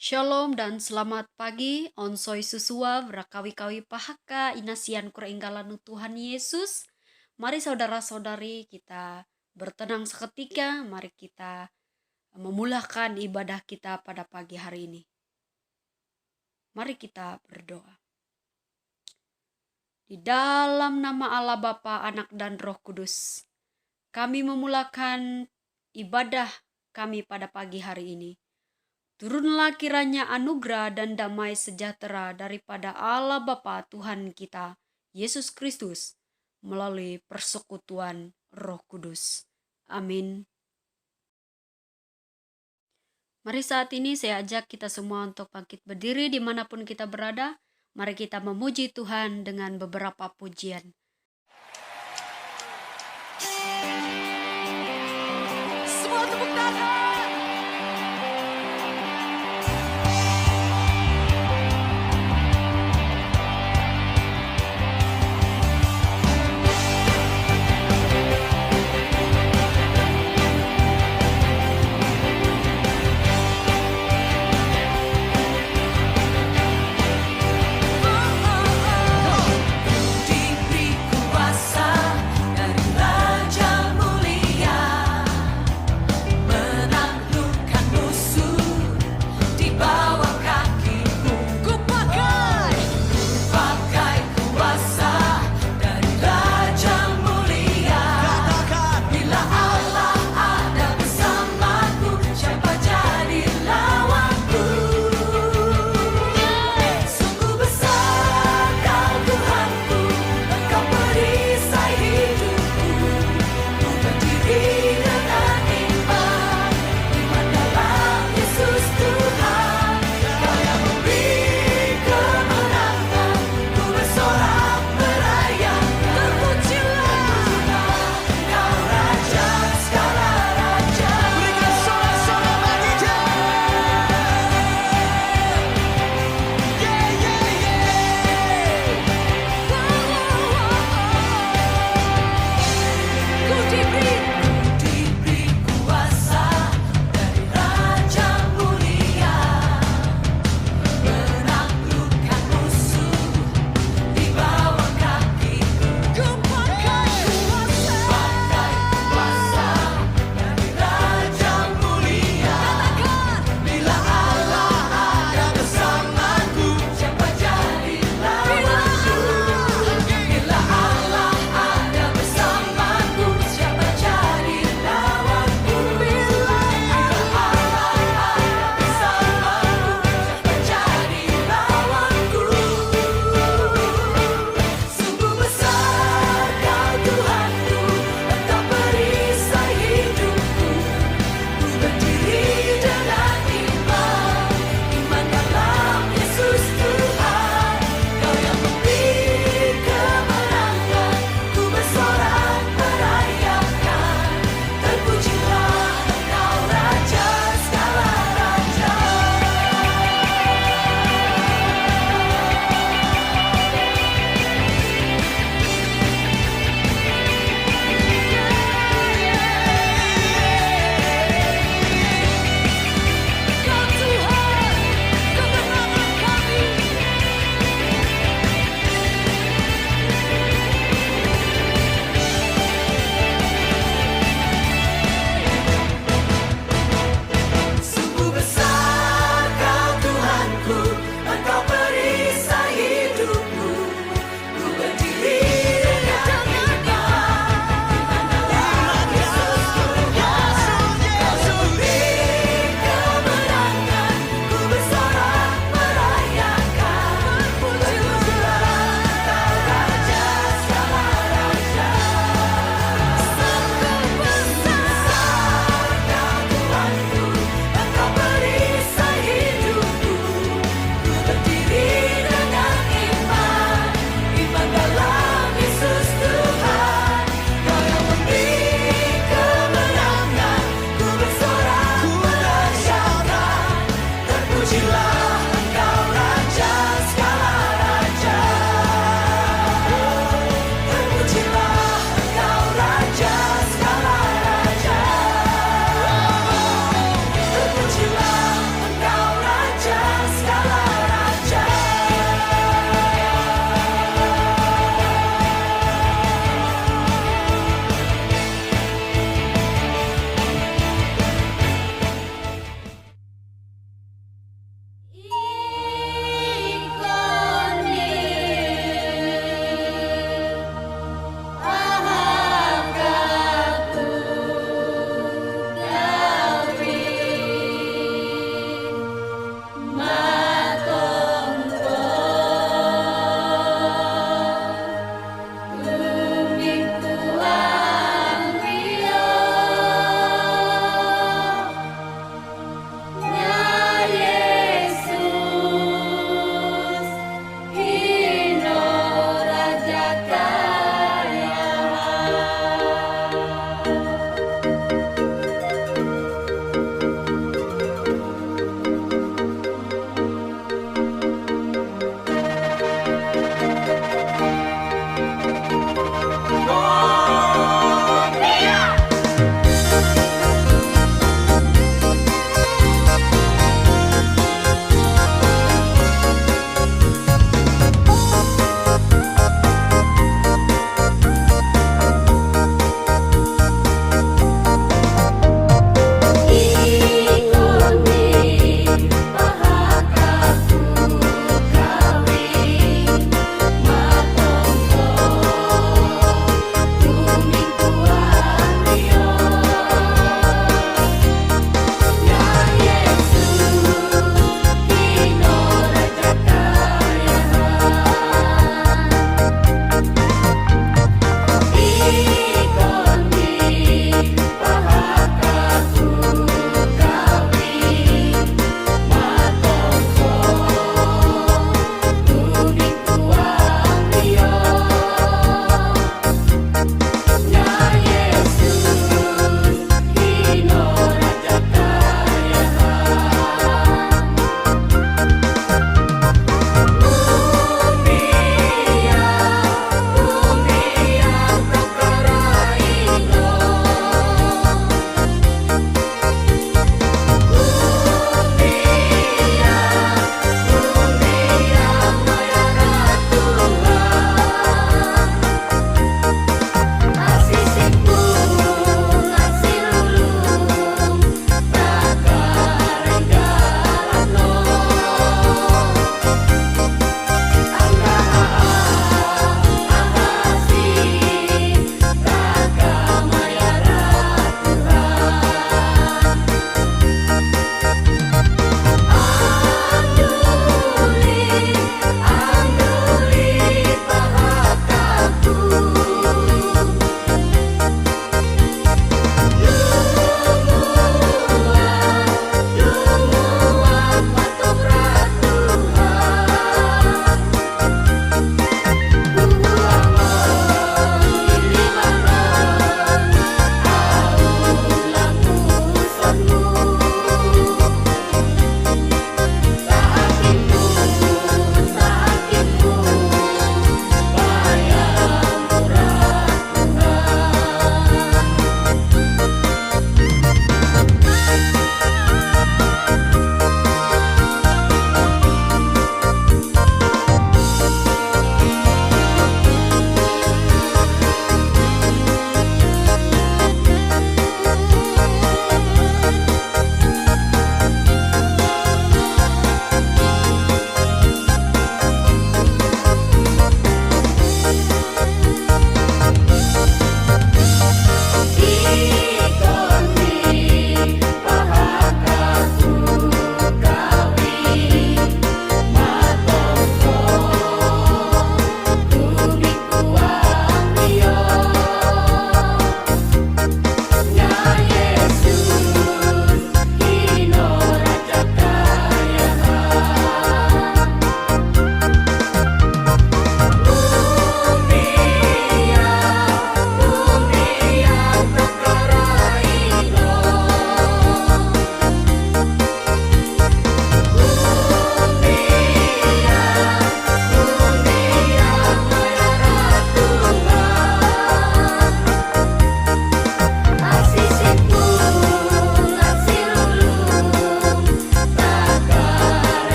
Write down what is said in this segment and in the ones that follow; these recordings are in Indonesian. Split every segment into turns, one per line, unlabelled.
Shalom dan selamat pagi, onsoi susua, berakawi-kawi pahaka, inasian kureinggalan Tuhan Yesus. Mari saudara-saudari kita bertenang seketika, mari kita memulakan ibadah kita pada pagi hari ini. Mari kita berdoa. Di dalam nama Allah Bapa, Anak dan Roh Kudus, kami memulakan ibadah kami pada pagi hari ini. Turunlah kiranya anugerah dan damai sejahtera daripada Allah Bapa Tuhan kita, Yesus Kristus, melalui persekutuan Roh Kudus. Amin. Mari saat ini saya ajak kita semua untuk bangkit berdiri dimanapun kita berada. Mari kita memuji Tuhan dengan beberapa pujian. Semua tepuk tangan. Diberi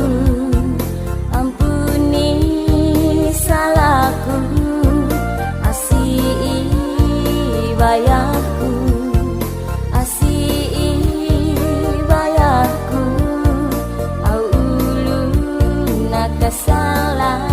salahku, ampuni salahku, asih bayarku, asih bayarku, au ulun nakasalah.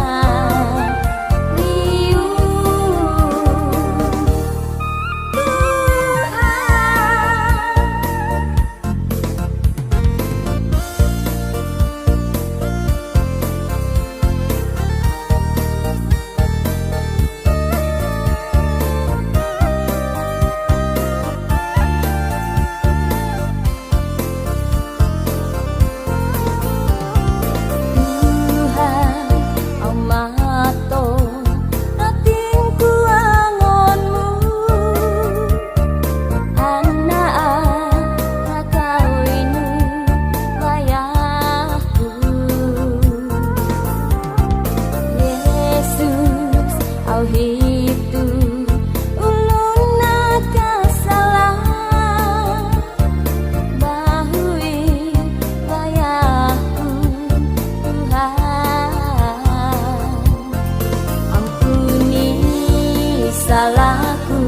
Salahku,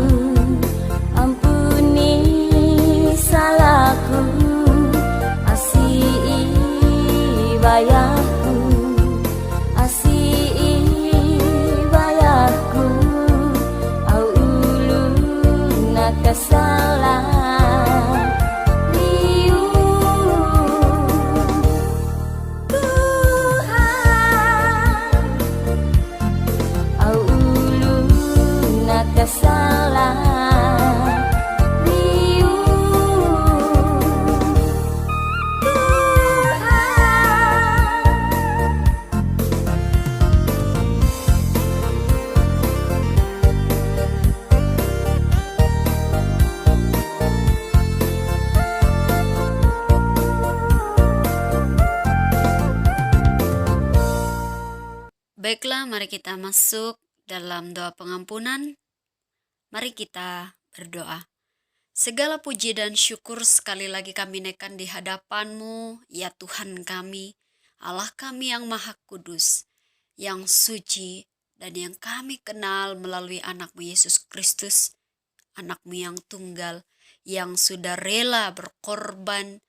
ampuni salahku, asih bayarku, asih bayarku, au ulun nakasalah.
Baiklah, mari kita masuk dalam doa pengampunan. Mari kita berdoa. Segala puji dan syukur sekali lagi kami naikkan di hadapan-Mu, ya Tuhan kami, Allah kami yang Maha Kudus, yang suci, dan yang kami kenal melalui anak-Mu Yesus Kristus, anak-Mu yang tunggal, yang sudah rela berkorban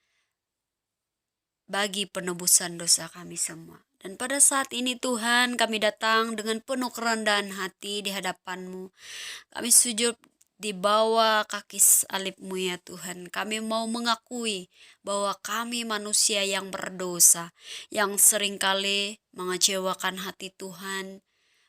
bagi penebusan dosa kami semua. Dan pada saat ini Tuhan, kami datang dengan penuh kerendahan hati di hadapan-Mu. Kami sujud di bawah kaki salib-Mu ya Tuhan. Kami mau mengakui bahwa kami manusia yang berdosa, yang seringkali mengecewakan hati Tuhan,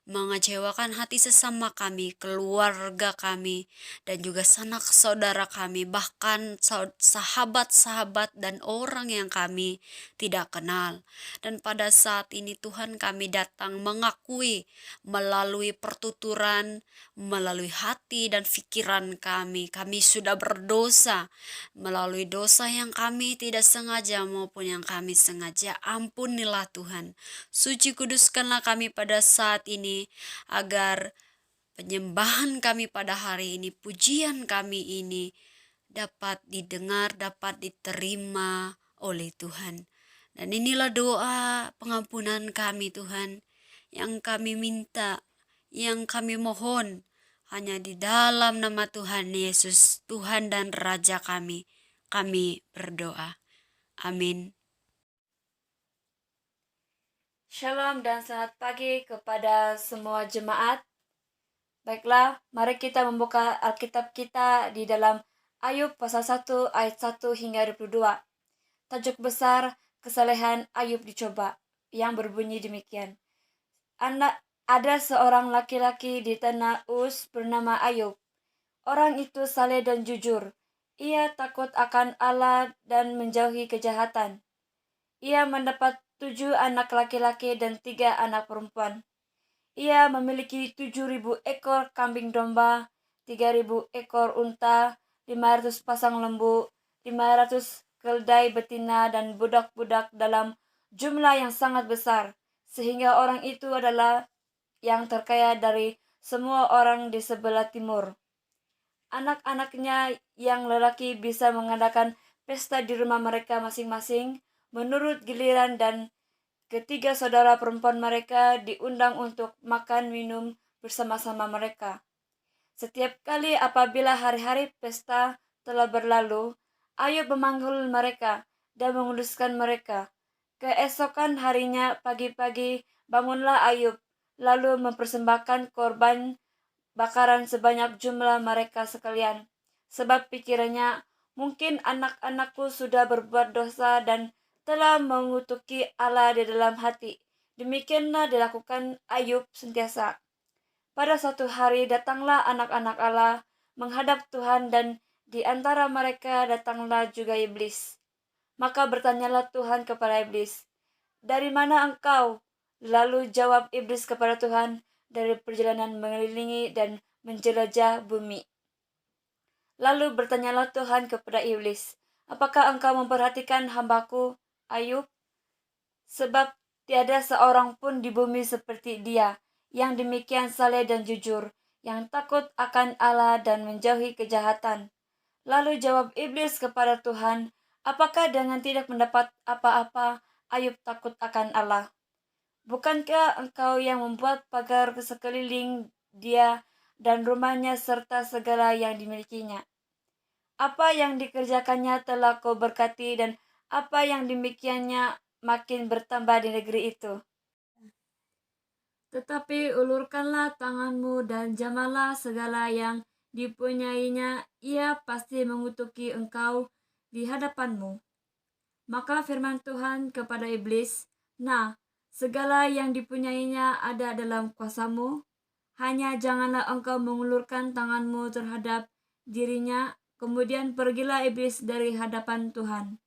mengecewakan hati sesama kami, keluarga kami, dan juga sanak saudara kami, bahkan sahabat-sahabat dan orang yang kami tidak kenal. Dan pada saat ini Tuhan, kami datang mengakui melalui pertuturan, melalui hati dan pikiran kami sudah berdosa, melalui dosa yang kami tidak sengaja maupun yang kami sengaja. Ampunilah Tuhan, suci kuduskanlah kami pada saat ini, agar penyembahan kami pada hari ini, pujian kami ini dapat didengar, dapat diterima oleh Tuhan. Dan inilah doa pengampunan kami Tuhan, yang kami minta, yang kami mohon, hanya di dalam nama Tuhan Yesus, Tuhan dan Raja kami berdoa. Amin.
Shalom dan selamat pagi kepada semua jemaat. Baiklah, mari kita membuka Alkitab kita di dalam Ayub pasal 1 ayat 1 hingga 22. Tajuk besar, kesalehan Ayub dicoba, yang berbunyi demikian. Ada seorang laki-laki di tanah Uz bernama Ayub. Orang itu saleh dan jujur. Ia takut akan Allah dan menjauhi kejahatan. Ia mendapat 7 anak laki-laki dan 3 anak perempuan. Ia memiliki 7.000 ekor kambing domba, 3.000 ekor unta, 500 pasang lembu, 500 keledai betina dan budak-budak dalam jumlah yang sangat besar, sehingga orang itu adalah yang terkaya dari semua orang di sebelah timur. Anak-anaknya yang lelaki bisa mengadakan pesta di rumah mereka masing-masing menurut giliran dan ketiga saudara perempuan mereka diundang untuk makan minum bersama-sama mereka. Setiap kali apabila hari-hari pesta telah berlalu, Ayub memanggil mereka dan menguduskan mereka. Keesokan harinya pagi-pagi bangunlah Ayub, lalu mempersembahkan korban bakaran sebanyak jumlah mereka sekalian. Sebab pikirannya, mungkin anak-anakku sudah berbuat dosa dan telah mengutuki Allah di dalam hati. Demikianlah dilakukan Ayub sentiasa. Pada suatu hari datanglah anak-anak Allah menghadap Tuhan dan di antara mereka datanglah juga iblis. Maka bertanyalah Tuhan kepada iblis, "Dari mana engkau?" Lalu jawab iblis kepada Tuhan, "Dari perjalanan mengelilingi dan menjelajah bumi." Lalu bertanyalah Tuhan kepada iblis, "Apakah engkau memperhatikan hambaku, Ayub? Sebab tiada seorang pun di bumi seperti dia, yang demikian saleh dan jujur, yang takut akan Allah dan menjauhi kejahatan." Lalu jawab iblis kepada Tuhan, "Apakah dengan tidak mendapat apa-apa, Ayub takut akan Allah? Bukankah engkau yang membuat pagar ke sekeliling dia dan rumahnya serta segala yang dimilikinya? Apa yang dikerjakannya telah kau berkati dan apa yang demikiannya makin bertambah di negeri itu. Tetapi ulurkanlah tanganmu dan jamalah segala yang dipunyainya, ia pasti mengutuki engkau di hadapanmu." Maka firman Tuhan kepada iblis, "Nah, segala yang dipunyainya ada dalam kuasamu, hanya janganlah engkau mengulurkan tanganmu terhadap dirinya." Kemudian pergilah iblis dari hadapan Tuhan.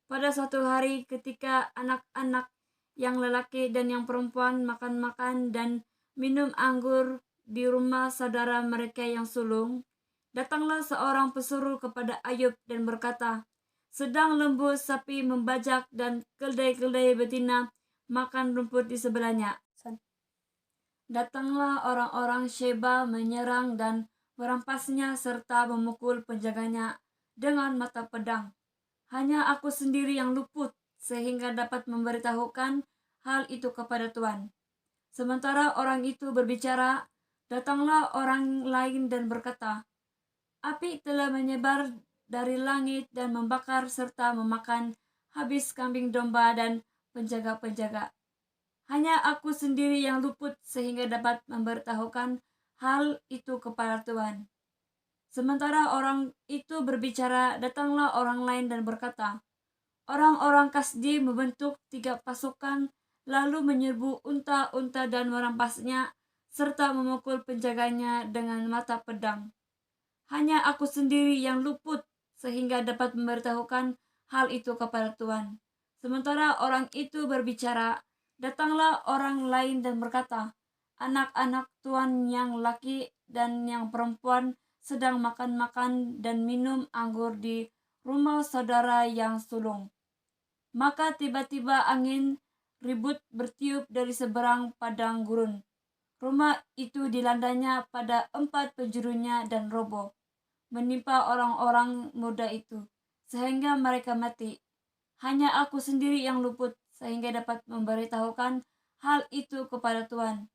Pada suatu hari ketika anak-anak yang lelaki dan yang perempuan makan-makan dan minum anggur di rumah saudara mereka yang sulung, datanglah seorang pesuruh kepada Ayub dan berkata, "Sedang lembu sapi membajak dan keledai-keledai betina makan rumput di sebelahnya." Datanglah orang-orang Sheba menyerang dan merampasnya serta memukul penjaganya dengan mata pedang. Hanya aku sendiri yang luput sehingga dapat memberitahukan hal itu kepada Tuhan. Sementara orang itu berbicara, datanglah orang lain dan berkata, "Api telah menyebar dari langit dan membakar serta memakan habis kambing domba dan penjaga-penjaga. Hanya aku sendiri yang luput sehingga dapat memberitahukan hal itu kepada Tuhan." Sementara orang itu berbicara, datanglah orang lain dan berkata, "Orang-orang Kasdi membentuk 3 pasukan, lalu menyerbu unta-unta dan merampasnya, serta memukul penjaganya dengan mata pedang. Hanya aku sendiri yang luput, sehingga dapat memberitahukan hal itu kepada Tuhan." Sementara orang itu berbicara, datanglah orang lain dan berkata, "Anak-anak Tuhan yang laki dan yang perempuan sedang makan-makan dan minum anggur di rumah saudara yang sulung." Maka tiba-tiba angin ribut bertiup dari seberang padang gurun. Rumah itu dilandanya pada 4 penjurunya dan roboh, menimpa orang-orang muda itu, sehingga mereka mati. Hanya aku sendiri yang luput, sehingga dapat memberitahukan hal itu kepada Tuhan.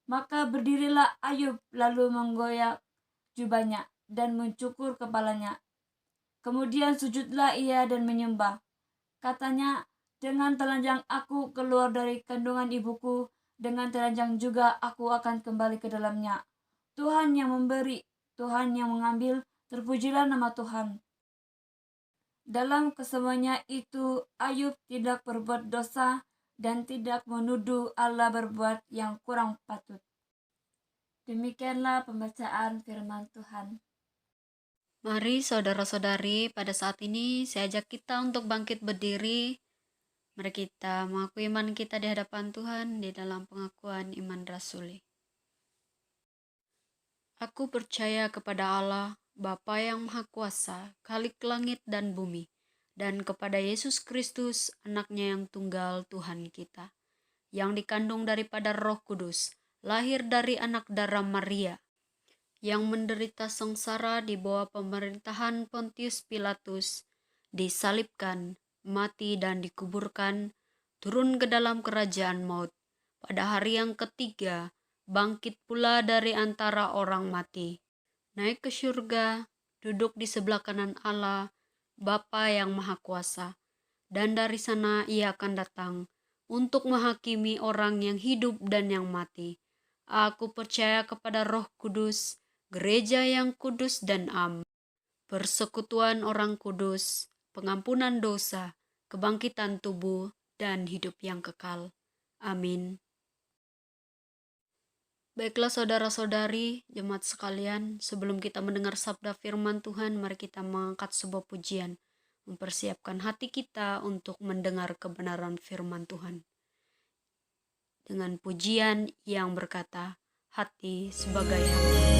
Maka berdirilah Ayub lalu menggoyak jubahnya dan mencukur kepalanya. Kemudian sujudlah ia dan menyembah. Katanya, "Dengan telanjang aku keluar dari kandungan ibuku, dengan telanjang juga aku akan kembali ke dalamnya. Tuhan yang memberi, Tuhan yang mengambil, terpujilah nama Tuhan." Dalam kesemuanya itu, Ayub tidak berbuat dosa dan tidak menuduh Allah berbuat yang kurang patut. Demikianlah pembacaan firman Tuhan.
Mari saudara-saudari, pada saat ini saya ajak kita untuk bangkit berdiri. Mari kita mengakui iman kita di hadapan Tuhan di dalam pengakuan iman rasuli. Aku percaya kepada Allah, Bapa yang Maha Kuasa, Khalik langit dan bumi, dan kepada Yesus Kristus, anaknya yang tunggal Tuhan kita, yang dikandung daripada Roh Kudus, lahir dari anak darah Maria, yang menderita sengsara di bawah pemerintahan Pontius Pilatus, disalibkan, mati dan dikuburkan, turun ke dalam kerajaan maut. Pada hari yang ketiga, bangkit pula dari antara orang mati, naik ke surga, duduk di sebelah kanan Allah, Bapa yang Maha Kuasa. Dan dari sana ia akan datang untuk menghakimi orang yang hidup dan yang mati. Aku percaya kepada Roh Kudus, gereja yang kudus dan am, persekutuan orang kudus, pengampunan dosa, kebangkitan tubuh, dan hidup yang kekal. Amin. Baiklah saudara-saudari, jemaat sekalian, sebelum kita mendengar sabda firman Tuhan, mari kita mengangkat sebuah pujian, mempersiapkan hati kita untuk mendengar kebenaran firman Tuhan. Dengan pujian yang berkata, hati sebagai hamba.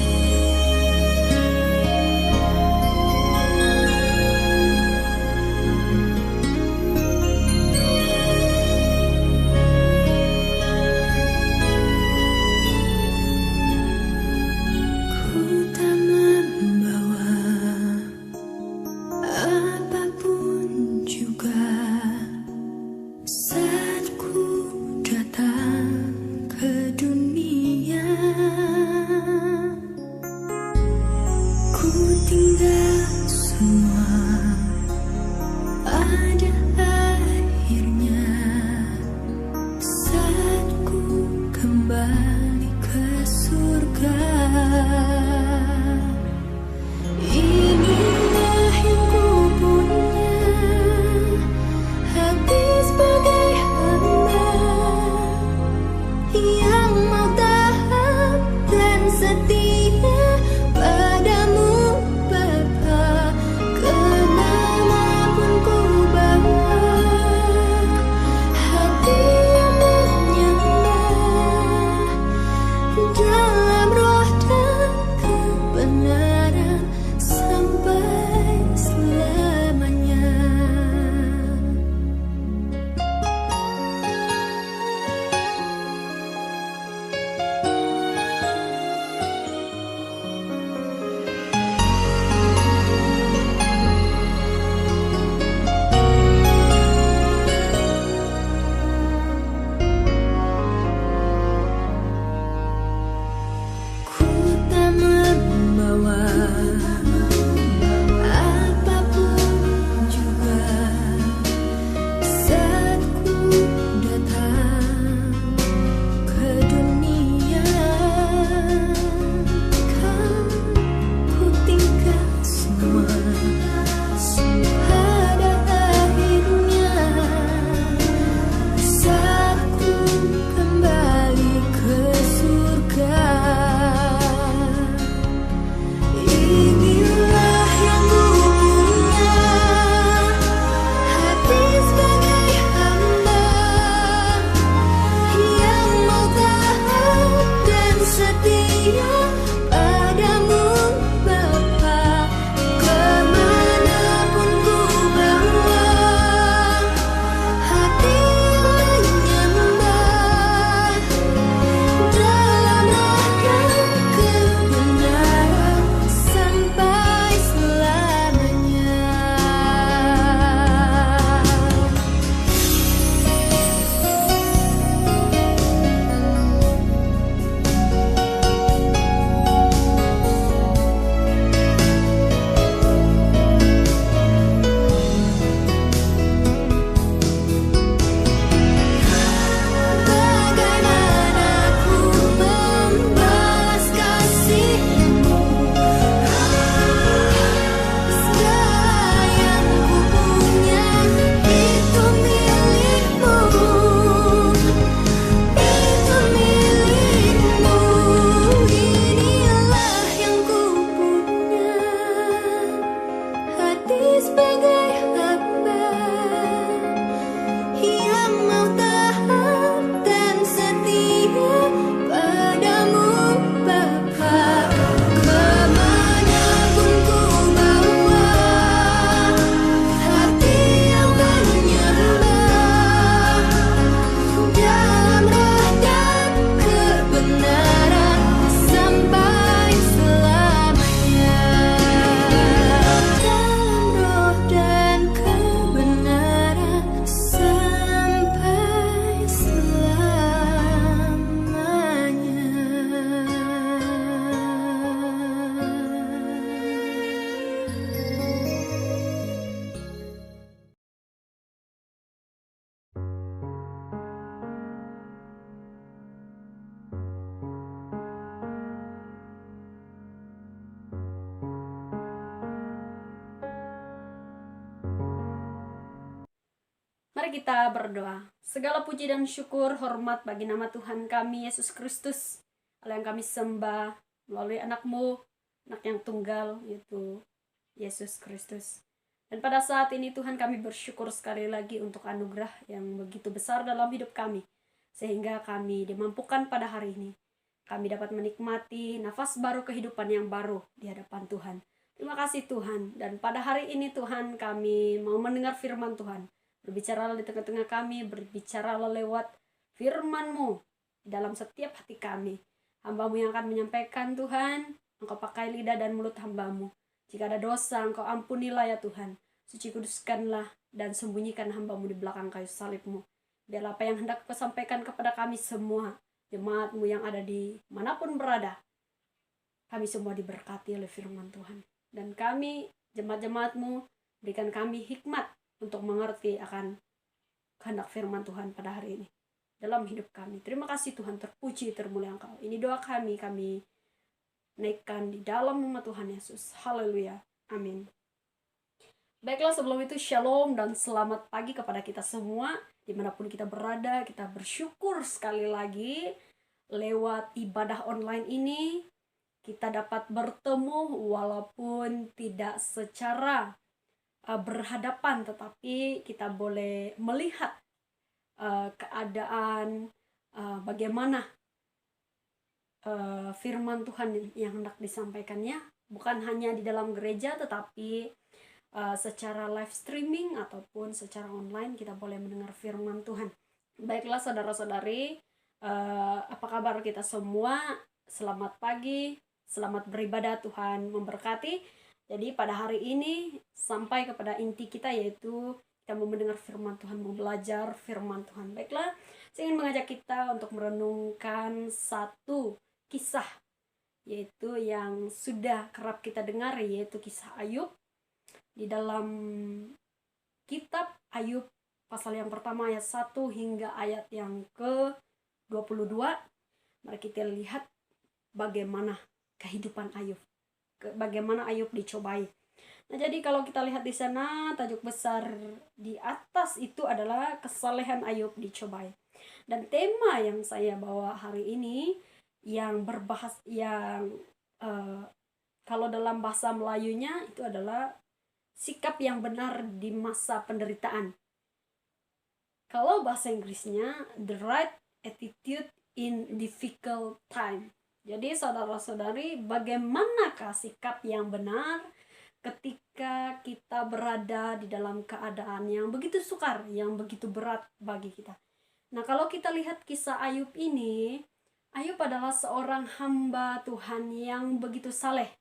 Mari kita berdoa. Segala puji dan syukur, hormat bagi nama Tuhan kami, Yesus Kristus, Allah yang kami sembah melalui anak-Mu, anak yang tunggal, yaitu Yesus Kristus. Dan pada saat ini Tuhan, kami bersyukur sekali lagi untuk anugerah yang begitu besar dalam hidup kami, sehingga kami dimampukan pada hari ini. Kami dapat menikmati nafas baru kehidupan yang baru di hadapan Tuhan. Terima kasih Tuhan. Dan pada hari ini Tuhan, kami mau mendengar firman Tuhan. Berbicaralah di tengah-tengah kami, berbicaralah lewat firman-Mu di dalam setiap hati kami. Hamba-Mu yang akan menyampaikan Tuhan, Engkau pakai lidah dan mulut hamba-Mu. Jika ada dosa, Engkau ampunilah ya Tuhan. Suci kuduskanlah dan sembunyikan hamba-Mu di belakang kayu salib-Mu. Biarlah apa yang hendak Kau sampaikan kepada kami semua, jemaat-Mu yang ada di manapun berada, kami semua diberkati oleh firman Tuhan. Dan kami, jemaat-jemaat-Mu, berikan kami hikmat untuk mengerti akan kehendak firman Tuhan pada hari ini dalam hidup kami. Terima kasih Tuhan, terpuji, termulia Engkau. Ini doa kami naikkan di dalam nama Tuhan Yesus. Haleluya. Amin. Baiklah, sebelum itu shalom dan selamat pagi kepada kita semua. Dimanapun kita berada, kita bersyukur sekali lagi lewat ibadah online ini kita dapat bertemu walaupun tidak secara berhadapan, tetapi kita boleh melihat keadaan bagaimana firman Tuhan yang hendak disampaikannya, bukan hanya di dalam gereja tetapi secara live streaming ataupun secara online kita boleh mendengar firman Tuhan. Baiklah saudara-saudari, apa kabar kita semua? Selamat pagi, selamat beribadah, Tuhan memberkati. Jadi pada hari ini sampai kepada inti kita, yaitu kita mau mendengar firman Tuhan, mau belajar firman Tuhan. Baiklah, saya ingin mengajak kita untuk merenungkan satu kisah, yaitu yang sudah kerap kita dengar, yaitu kisah Ayub. Di dalam kitab Ayub pasal yang pertama ayat 1 hingga ayat yang ke-22, mari kita lihat bagaimana kehidupan Ayub, bagaimana Ayub dicobai. Nah, jadi kalau kita lihat di sana, tajuk besar di atas itu adalah kesalehan Ayub dicobai. Dan tema yang saya bawa hari ini yang berbahas kalau dalam bahasa Melayunya itu adalah sikap yang benar di masa penderitaan. Kalau bahasa Inggrisnya the right attitude in difficult time. Jadi saudara-saudari, bagaimanakah sikap yang benar ketika kita berada di dalam keadaan yang begitu sukar, yang begitu berat bagi kita. Nah, kalau kita lihat kisah Ayub ini, Ayub adalah seorang hamba Tuhan yang begitu saleh.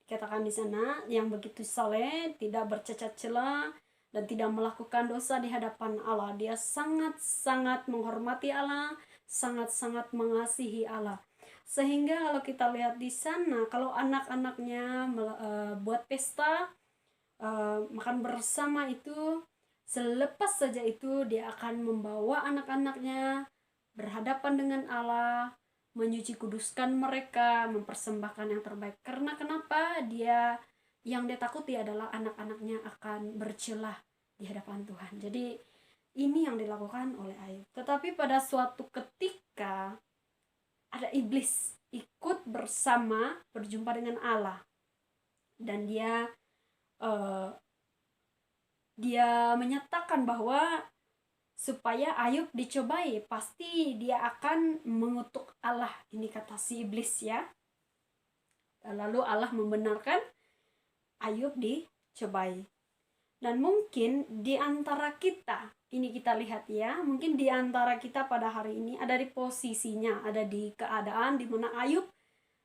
Dikatakan di sana, yang begitu saleh, tidak bercacat celah dan tidak melakukan dosa di hadapan Allah. Dia sangat-sangat menghormati Allah, sangat-sangat mengasihi Allah. Sehingga kalau kita lihat di sana, kalau anak-anaknya buat pesta, makan bersama itu, selepas saja itu dia akan membawa anak-anaknya berhadapan dengan Allah, menyuci kuduskan mereka, mempersembahkan yang terbaik. Karena kenapa? Yang dia takuti adalah anak-anaknya akan bercelah di hadapan Tuhan. Jadi ini yang dilakukan oleh Ayub. Tetapi pada suatu ketika ada iblis ikut bersama berjumpa dengan Allah, dan dia menyatakan bahwa supaya Ayub dicobai, pasti dia akan mengutuk Allah. Ini kata si iblis ya. Lalu Allah membenarkan Ayub dicobai. Dan mungkin di antara kita, ini kita lihat ya, mungkin di antara kita pada hari ini ada di posisinya, ada di keadaan di mana Ayub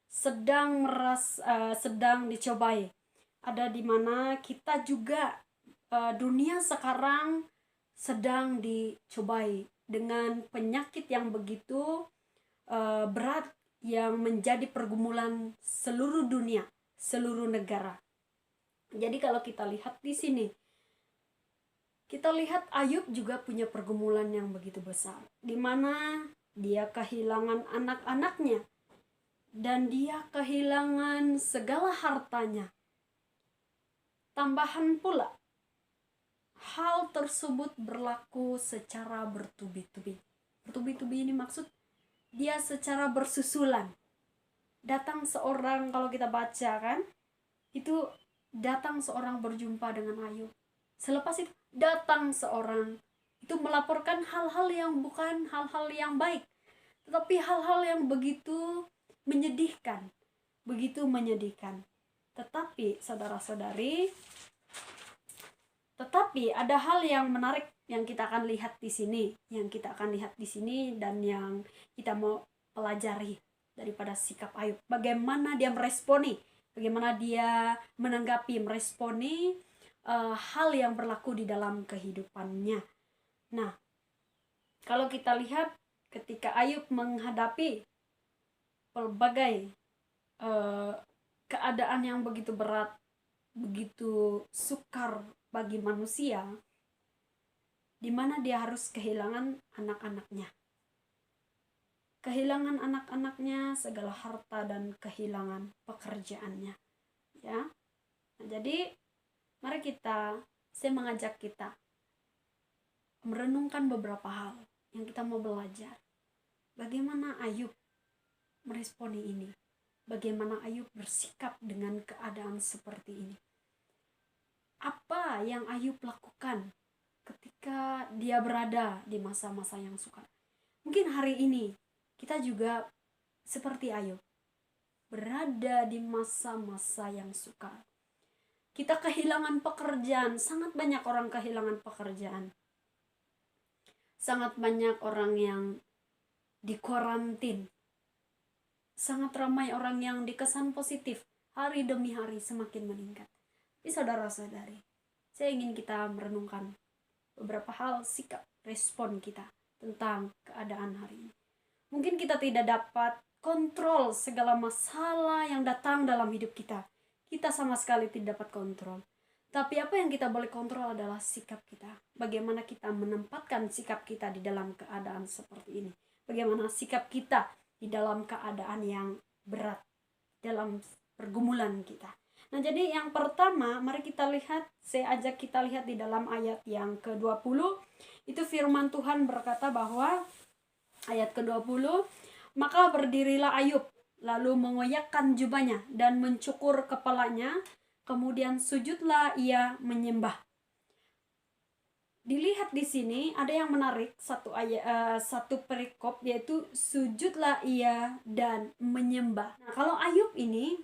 sedang dicobai. Ada di mana kita juga dunia sekarang sedang dicobai dengan penyakit yang begitu berat yang menjadi pergumulan seluruh dunia, seluruh negara. Jadi kalau kita lihat di sini, kita lihat Ayub juga punya pergumulan yang begitu besar, di mana dia kehilangan anak-anaknya dan dia kehilangan segala hartanya. Tambahan pula, hal tersebut berlaku secara bertubi-tubi. Bertubi-tubi ini maksud dia secara bersusulan. Datang seorang, kalau kita baca kan, itu datang seorang berjumpa dengan Ayub. Selepas itu datang seorang, itu melaporkan hal-hal yang bukan hal-hal yang baik, tetapi hal-hal yang begitu menyedihkan. Begitu menyedihkan. Tetapi saudara-saudari, ada hal yang menarik yang kita akan lihat di sini, dan yang kita mau pelajari daripada sikap Ayub. Bagaimana dia meresponi, bagaimana dia menanggapi, meresponi hal yang berlaku di dalam kehidupannya. Nah, kalau kita lihat ketika Ayub menghadapi pelbagai keadaan yang begitu berat, begitu sukar bagi manusia, di mana dia harus kehilangan anak-anaknya. Kehilangan anak-anaknya, segala harta, dan kehilangan pekerjaannya. Ya. Nah, jadi mari saya mengajak kita merenungkan beberapa hal yang kita mau belajar. Bagaimana Ayub meresponi ini? Bagaimana Ayub bersikap dengan keadaan seperti ini? Apa yang Ayub lakukan ketika dia berada di masa-masa yang sukar? Mungkin hari ini kita juga seperti Ayub, berada di masa-masa yang sukar. Kita kehilangan pekerjaan, sangat banyak orang kehilangan pekerjaan. Sangat banyak orang yang dikarantin. Sangat ramai orang yang dikesan positif, hari demi hari semakin meningkat. Tapi saudara-saudari, saya ingin kita merenungkan beberapa hal sikap respon kita tentang keadaan hari ini. Mungkin kita tidak dapat kontrol segala masalah yang datang dalam hidup kita. Kita sama sekali tidak dapat kontrol. Tapi apa yang kita boleh kontrol adalah sikap kita. Bagaimana kita menempatkan sikap kita di dalam keadaan seperti ini. Bagaimana sikap kita di dalam keadaan yang berat, dalam pergumulan kita. Nah, jadi yang pertama, mari kita lihat, saya ajak kita lihat di dalam ayat yang ke-20. Itu firman Tuhan berkata bahwa, ayat ke-20, maka berdirilah Ayub, lalu mengoyakkan jubahnya dan mencukur kepalanya, kemudian sujudlah ia menyembah. Dilihat di sini ada yang menarik, satu perikop, yaitu sujudlah ia dan menyembah. Nah, kalau Ayub ini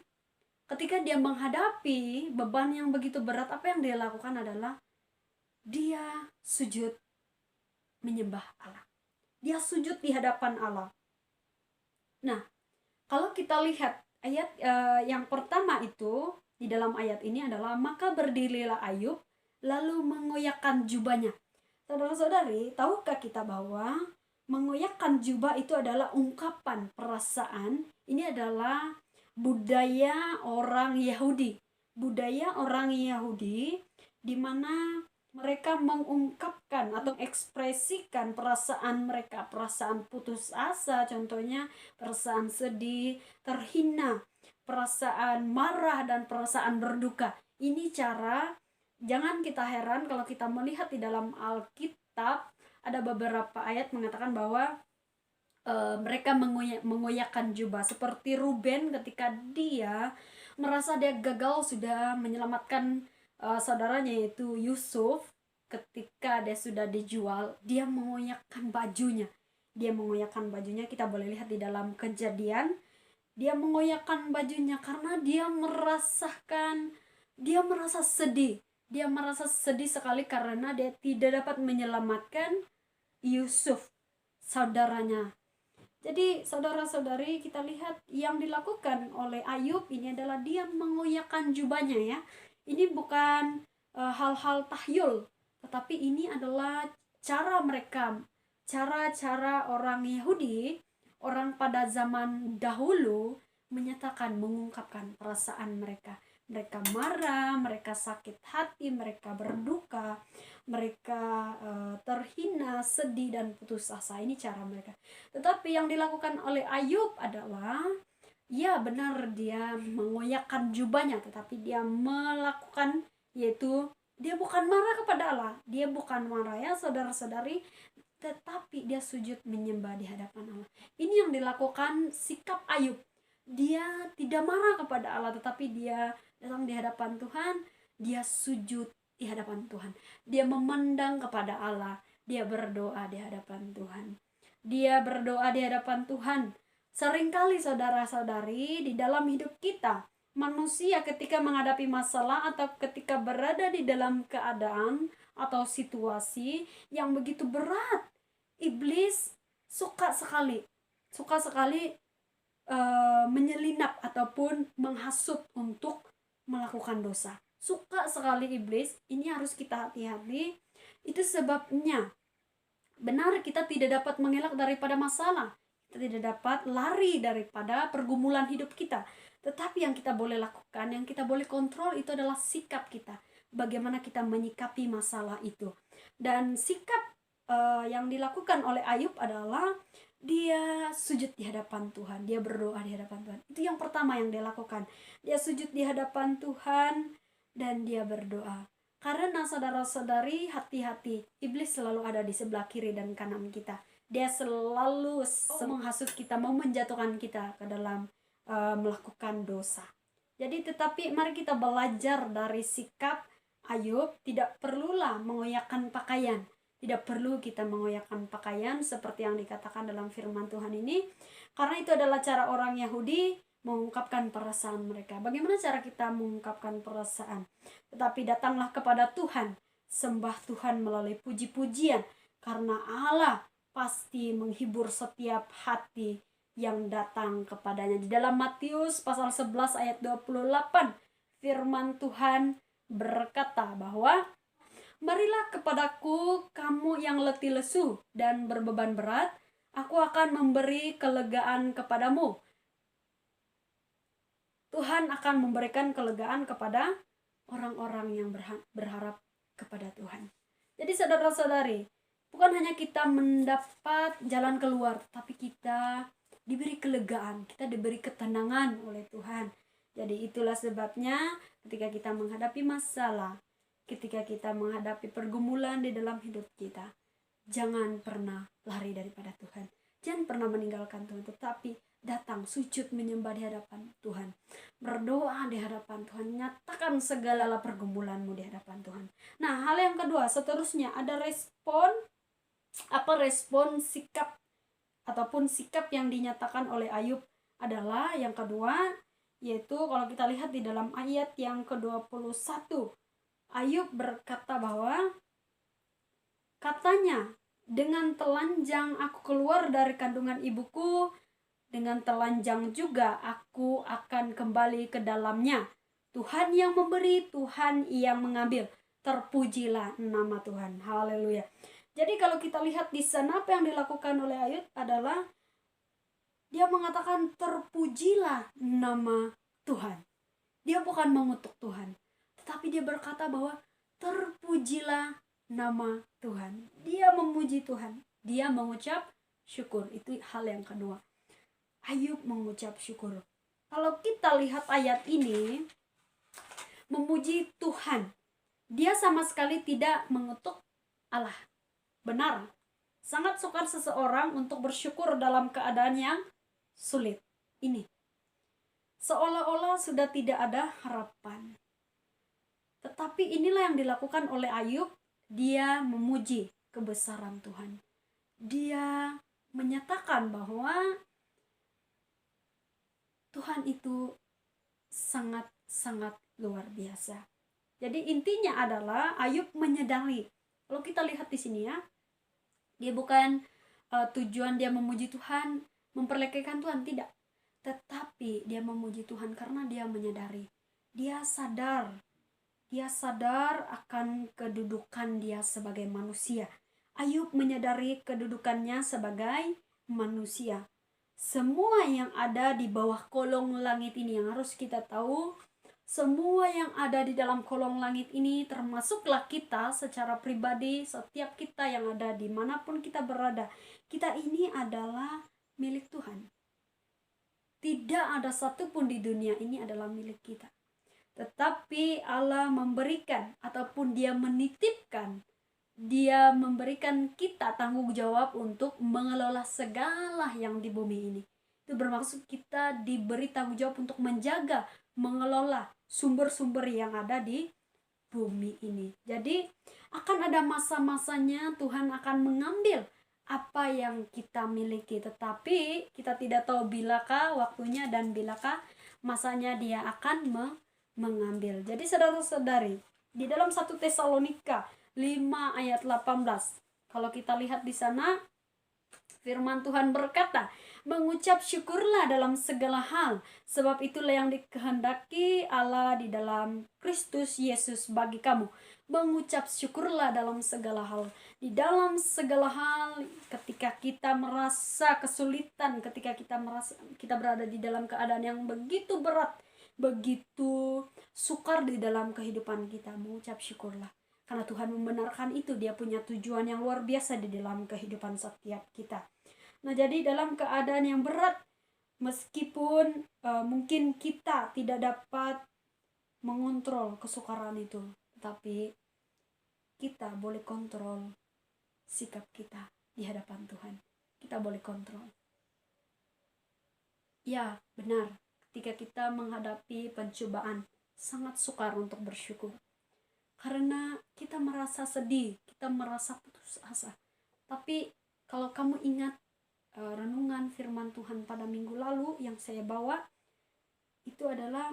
ketika dia menghadapi beban yang begitu berat, apa yang dia lakukan adalah dia sujud menyembah Allah. Dia sujud di hadapan Allah. Nah, kalau kita lihat ayat yang pertama itu di dalam ayat ini adalah maka berdirilah Ayub lalu mengoyakkan jubahnya. Saudara-saudari, tahukah kita bahwa mengoyakkan jubah itu adalah ungkapan perasaan? Ini adalah budaya orang Yahudi. Budaya orang Yahudi di mana mereka mengungkapkan atau ekspresikan perasaan mereka, perasaan putus asa contohnya, perasaan sedih, terhina, perasaan marah, dan perasaan berduka. Ini cara, jangan kita heran kalau kita melihat di dalam Alkitab ada beberapa ayat mengatakan bahwa mereka mengoyakkan jubah, seperti Ruben ketika dia merasa dia gagal sudah menyelamatkan saudaranya yaitu Yusuf. Ketika dia sudah dijual, dia mengoyakkan bajunya. Kita boleh lihat di dalam Kejadian. Dia mengoyakkan bajunya karena dia merasa sedih. Dia merasa sedih sekali karena dia tidak dapat menyelamatkan Yusuf, saudaranya. Jadi saudara-saudari, kita lihat yang dilakukan oleh Ayub ini adalah dia mengoyakkan jubahnya ya. Ini bukan hal-hal tahyul, tetapi ini adalah cara mereka, cara orang Yahudi, orang pada zaman dahulu menyatakan, mengungkapkan perasaan mereka. Mereka marah, mereka sakit hati, mereka berduka, mereka terhina, sedih, dan putus asa. Ini cara mereka. Tetapi yang dilakukan oleh Ayub adalah, ya benar dia mengoyakkan jubahnya, tetapi dia melakukan yaitu Dia bukan marah kepada Allah, dia bukan marah ya saudara-saudari, tetapi dia sujud menyembah di hadapan Allah. Ini yang dilakukan sikap Ayub. Dia tidak marah kepada Allah, tetapi dia datang di hadapan Tuhan, dia sujud di hadapan Tuhan. Dia memandang kepada Allah, dia berdoa di hadapan Tuhan. Dia berdoa di hadapan Tuhan. Seringkali saudara-saudari di dalam hidup kita, manusia ketika menghadapi masalah atau ketika berada di dalam keadaan atau situasi yang begitu berat, iblis suka sekali menyelinap ataupun menghasut untuk melakukan dosa. Suka sekali iblis. Ini harus kita hati-hati. Itu sebabnya benar kita tidak dapat mengelak daripada masalah, kita tidak dapat lari daripada pergumulan hidup kita. Tetapi yang kita boleh lakukan, yang kita boleh kontrol itu adalah sikap kita, bagaimana kita menyikapi masalah itu. Dan sikap yang dilakukan oleh Ayub adalah dia sujud di hadapan Tuhan, dia berdoa di hadapan Tuhan. Itu yang pertama yang dia lakukan. Dia sujud di hadapan Tuhan dan dia berdoa. Karena saudara-saudari, hati-hati, iblis selalu ada di sebelah kiri dan kanan kita. Dia selalu menghasut kita, mau menjatuhkan kita ke dalam melakukan dosa. Jadi tetapi mari kita belajar dari sikap Ayub. Tidak perlulah mengoyakkan pakaian. Tidak perlu kita mengoyakkan pakaian seperti yang dikatakan dalam firman Tuhan ini, karena itu adalah cara orang Yahudi mengungkapkan perasaan mereka. Bagaimana cara kita mengungkapkan perasaan? Tetapi datanglah kepada Tuhan, sembah Tuhan melalui puji-pujian, karena Allah pasti menghibur setiap hati yang datang kepadanya. Di dalam Matius pasal 11 ayat 28, firman Tuhan berkata bahwa marilah kepadaku kamu yang letih lesu dan berbeban berat, aku akan memberi kelegaan kepadamu. Tuhan akan memberikan kelegaan kepada orang-orang yang berharap kepada Tuhan. Jadi saudara-saudari, bukan hanya kita mendapat jalan keluar, tapi kita diberi kelegaan, kita diberi ketenangan oleh Tuhan. Jadi itulah sebabnya ketika kita menghadapi masalah, ketika kita menghadapi pergumulan di dalam hidup kita, jangan pernah lari daripada Tuhan. Jangan pernah meninggalkan Tuhan, tetapi datang sujud menyembah di hadapan Tuhan. Berdoa di hadapan Tuhan, nyatakan segala pergumulanmu di hadapan Tuhan. Nah, hal yang kedua, seterusnya ada respon sikap ataupun sikap yang dinyatakan oleh Ayub adalah yang kedua, yaitu kalau kita lihat di dalam ayat yang ke-21, Ayub berkata bahwa katanya, dengan telanjang aku keluar dari kandungan ibuku, dengan telanjang juga aku akan kembali ke dalamnya. Tuhan yang memberi, Tuhan yang mengambil. Terpujilah nama Tuhan. Haleluya. Jadi kalau kita lihat di sana, apa yang dilakukan oleh Ayub adalah dia mengatakan terpujilah nama Tuhan. Dia bukan mengutuk Tuhan, tetapi dia berkata bahwa terpujilah nama Tuhan. Dia memuji Tuhan, dia mengucap syukur. Itu hal yang kedua. Ayub mengucap syukur. Kalau kita lihat ayat ini, memuji Tuhan, dia sama sekali tidak mengutuk Allah. Benar, sangat sukar seseorang untuk bersyukur dalam keadaan yang sulit ini. Seolah-olah sudah tidak ada harapan. Tetapi inilah yang dilakukan oleh Ayub. Dia memuji kebesaran Tuhan. Dia menyatakan bahwa Tuhan itu sangat-sangat luar biasa. Jadi intinya adalah Ayub menyadari. Kalau kita lihat di sini ya, dia bukan tujuan dia memuji Tuhan, memperlekehkan Tuhan, tidak. Tetapi dia memuji Tuhan karena dia menyadari. Dia sadar akan kedudukan dia sebagai manusia. Ayub menyadari kedudukannya sebagai manusia. Semua yang ada di bawah kolong langit ini yang harus kita tahu, semua yang ada di dalam kolong langit ini, termasuklah kita secara pribadi, setiap kita yang ada dimanapun kita berada, kita ini adalah milik Tuhan. Tidak ada satupun di dunia ini adalah milik kita. tetapi Allah memberikan ataupun dia menitipkan, dia memberikan kita tanggung jawab untuk mengelola segala yang di bumi ini. Itu bermaksud kita diberi tanggung jawab untuk menjaga, mengelola sumber-sumber yang ada di bumi ini. Jadi akan ada masa-masanya Tuhan akan mengambil apa yang kita miliki, tetapi kita tidak tahu bilakah waktunya dan bilakah masanya dia akan mengambil. Jadi saudara-saudari, di dalam 1 Tesalonika 5 ayat 18, kalau kita lihat di sana firman Tuhan berkata, mengucap syukurlah dalam segala hal, sebab itulah yang dikehendaki Allah di dalam Kristus Yesus bagi kamu. Mengucap syukurlah dalam segala hal. Di dalam segala hal, ketika kita merasa kesulitan, ketika kita berada di dalam keadaan yang begitu berat, begitu sukar di dalam kehidupan kita, mengucap syukurlah. Karena Tuhan membenarkan itu, dia punya tujuan yang luar biasa di dalam kehidupan setiap kita. Nah, jadi dalam keadaan yang berat, meskipun mungkin kita tidak dapat mengontrol kesukaran itu, tetapi kita boleh kontrol sikap kita di hadapan Tuhan. Kita boleh kontrol. Ya, benar. Ketika kita menghadapi pencobaan, sangat sukar untuk bersyukur. Karena kita merasa sedih, kita merasa putus asa. Tapi kalau kamu ingat renungan firman Tuhan pada minggu lalu yang saya bawa, itu adalah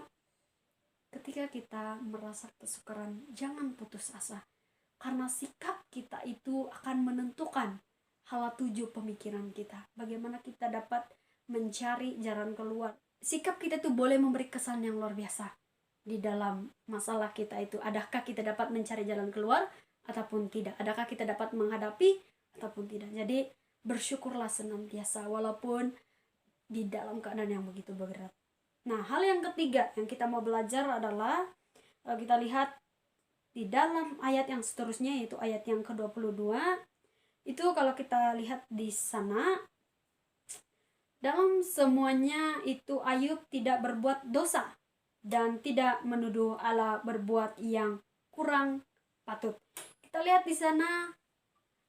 ketika kita merasa kesukaran, jangan putus asa. Karena sikap kita itu akan menentukan hala tuju pemikiran kita. Bagaimana kita dapat mencari jalan keluar. Sikap kita itu boleh memberi kesan yang luar biasa di dalam masalah kita itu. Adakah kita dapat mencari jalan keluar ataupun tidak? Adakah kita dapat menghadapi ataupun tidak? Jadi bersyukurlah senantiasa walaupun di dalam keadaan yang begitu berat. Nah, hal yang ketiga yang kita mau belajar adalah kita lihat di dalam ayat yang seterusnya, yaitu ayat yang ke-22. Itu kalau kita lihat di sana, dalam semuanya itu Ayub tidak berbuat dosa dan tidak menuduh Allah berbuat yang kurang patut. Kita lihat di sana,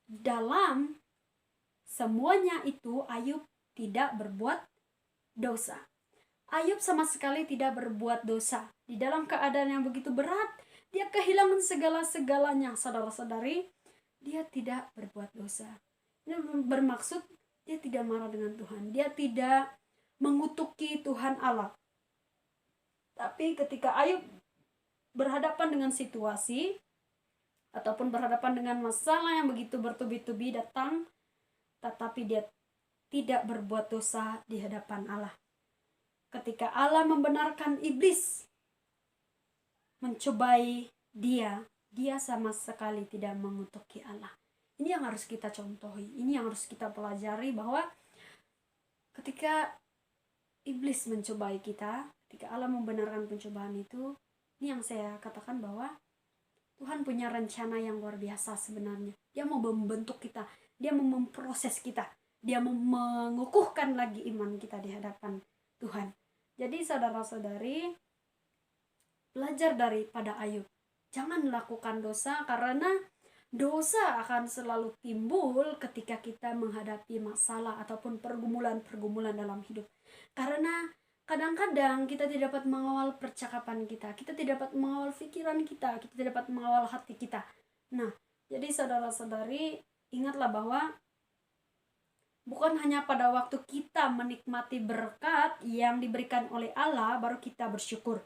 dalam semuanya itu Ayub tidak berbuat dosa. Ayub sama sekali tidak berbuat dosa. Di dalam keadaan yang begitu berat, dia kehilangan segala-segalanya. Saudara-saudari, dia tidak berbuat dosa. Ini bermaksud dia tidak marah dengan Tuhan. Dia tidak mengutuki Tuhan Allah. Tapi ketika Ayub berhadapan dengan situasi ataupun berhadapan dengan masalah yang begitu bertubi-tubi datang, tetapi dia tidak berbuat dosa di hadapan Allah. Ketika Allah membenarkan iblis mencobai dia sama sekali tidak mengutuki Allah. Ini yang harus kita contohi, ini yang harus kita pelajari, bahwa ketika iblis mencobai kita, ketika Allah membenarkan pencobaan itu, ini yang saya katakan bahwa Tuhan punya rencana yang luar biasa sebenarnya. Dia mau membentuk kita, dia mau memproses kita, dia mau mengukuhkan lagi iman kita di hadapan Tuhan. Jadi saudara-saudari, belajar daripada Ayub. Jangan lakukan dosa, karena dosa akan selalu timbul ketika kita menghadapi masalah ataupun pergumulan-pergumulan dalam hidup. Karena kadang-kadang kita tidak dapat mengawal percakapan kita, kita tidak dapat mengawal pikiran kita tidak dapat mengawal hati kita. Nah, jadi saudara-saudari, ingatlah bahwa bukan hanya pada waktu kita menikmati berkat yang diberikan oleh Allah baru kita bersyukur.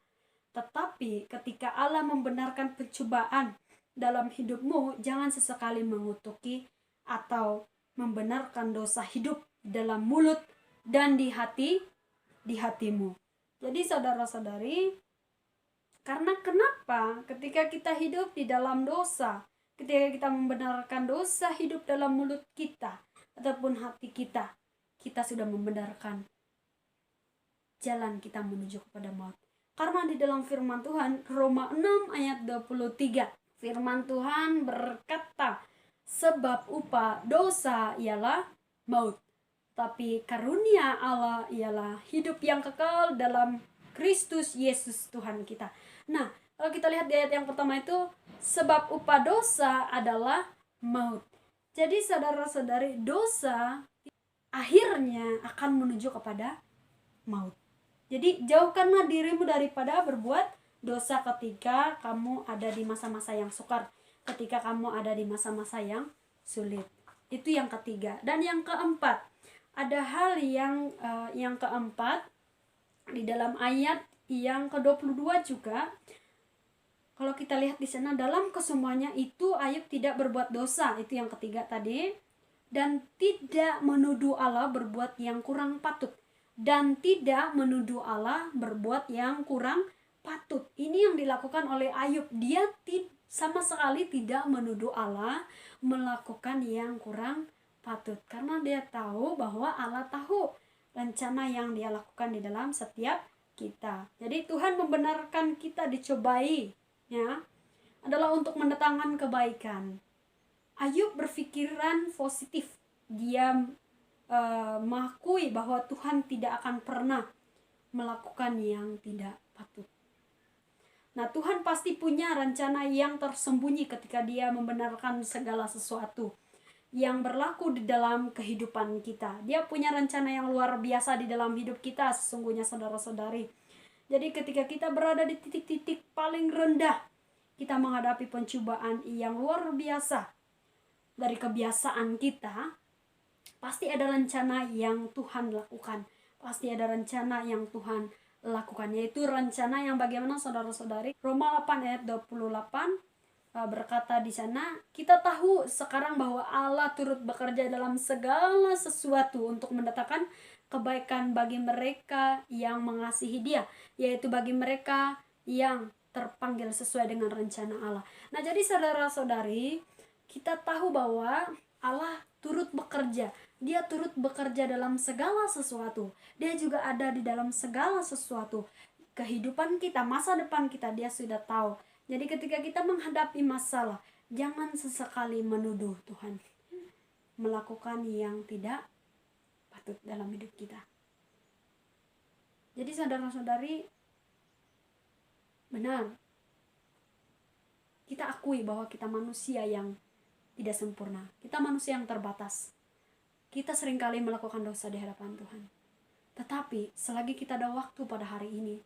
Tetapi ketika Allah membenarkan pencobaan dalam hidupmu, jangan sesekali mengutuki atau membenarkan dosa hidup dalam mulut dan di hatimu. Jadi saudara-saudari, karena kenapa? Ketika kita hidup di dalam dosa, ketika kita membenarkan dosa hidup dalam mulut kita ataupun hati kita, kita sudah membenarkan jalan kita menuju kepada maut. Karena di dalam firman Tuhan, Roma 6 ayat 23, firman Tuhan berkata, sebab upah dosa ialah maut, tapi karunia Allah ialah hidup yang kekal dalam Kristus Yesus Tuhan kita. Nah, kalau kita lihat di ayat yang pertama itu, sebab upah dosa adalah maut. Jadi saudara-saudari, dosa akhirnya akan menuju kepada maut. Jadi jauhkanlah dirimu daripada berbuat dosa ketika kamu ada di masa-masa yang sukar, ketika kamu ada di masa-masa yang sulit. Itu yang ketiga. Dan yang keempat, ada hal yang keempat di dalam ayat yang ke-22 juga. Kalau kita lihat di sana, dalam kesemuanya itu Ayub tidak berbuat dosa, itu yang ketiga tadi, dan tidak menuduh Allah berbuat yang kurang patut, dan tidak menuduh Allah berbuat yang kurang patut. Ini yang dilakukan oleh Ayub. Dia sama sekali tidak menuduh Allah melakukan yang kurang patut, karena dia tahu bahwa Allah tahu rencana yang dia lakukan di dalam setiap kita. Jadi Tuhan membenarkan kita dicobai, ya, adalah untuk mendatangkan kebaikan. Ayub berpikiran positif. Dia mengakui bahwa Tuhan tidak akan pernah melakukan yang tidak patut. Nah, Tuhan pasti punya rencana yang tersembunyi ketika dia membenarkan segala sesuatu yang berlaku di dalam kehidupan kita. Dia punya rencana yang luar biasa di dalam hidup kita sesungguhnya, saudara-saudari. Jadi ketika kita berada di titik-titik paling rendah, kita menghadapi pencobaan yang luar biasa dari kebiasaan kita, pasti ada rencana yang Tuhan lakukan. Pasti ada rencana yang Tuhan lakukan, yaitu rencana yang bagaimana, saudara-saudari? Roma 8 ayat 28 berkata di sana, kita tahu sekarang bahwa Allah turut bekerja dalam segala sesuatu untuk mendatangkan kebaikan bagi mereka yang mengasihi Dia, yaitu bagi mereka yang terpanggil sesuai dengan rencana Allah. Nah, jadi saudara-saudari, kita tahu bahwa Allah turut bekerja. Dia turut bekerja dalam segala sesuatu. Dia juga ada di dalam segala sesuatu. Kehidupan kita, masa depan kita, Dia sudah tahu. Jadi ketika kita menghadapi masalah, jangan sesekali menuduh Tuhan melakukan yang tidak patut dalam hidup kita. Jadi saudara-saudari, benar, kita akui bahwa kita manusia yang tidak sempurna. Kita manusia yang terbatas. Kita seringkali melakukan dosa di hadapan Tuhan. Tetapi selagi kita ada waktu pada hari ini,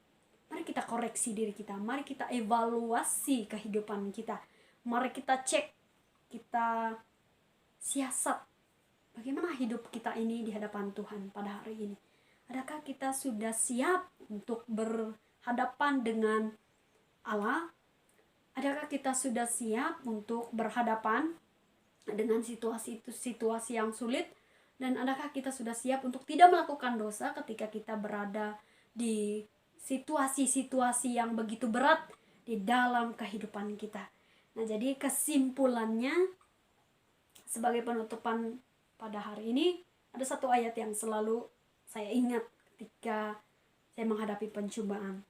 mari kita koreksi diri kita. Mari kita evaluasi kehidupan kita. Mari kita cek, kita siasat bagaimana hidup kita ini di hadapan Tuhan pada hari ini. Adakah kita sudah siap untuk berhadapan dengan Allah? Adakah kita sudah siap untuk berhadapan dengan situasi yang sulit? Dan adakah kita sudah siap untuk tidak melakukan dosa ketika kita berada di situasi-situasi yang begitu berat di dalam kehidupan kita? Nah, jadi kesimpulannya, sebagai penutupan pada hari ini, ada satu ayat yang selalu saya ingat ketika saya menghadapi pencobaan.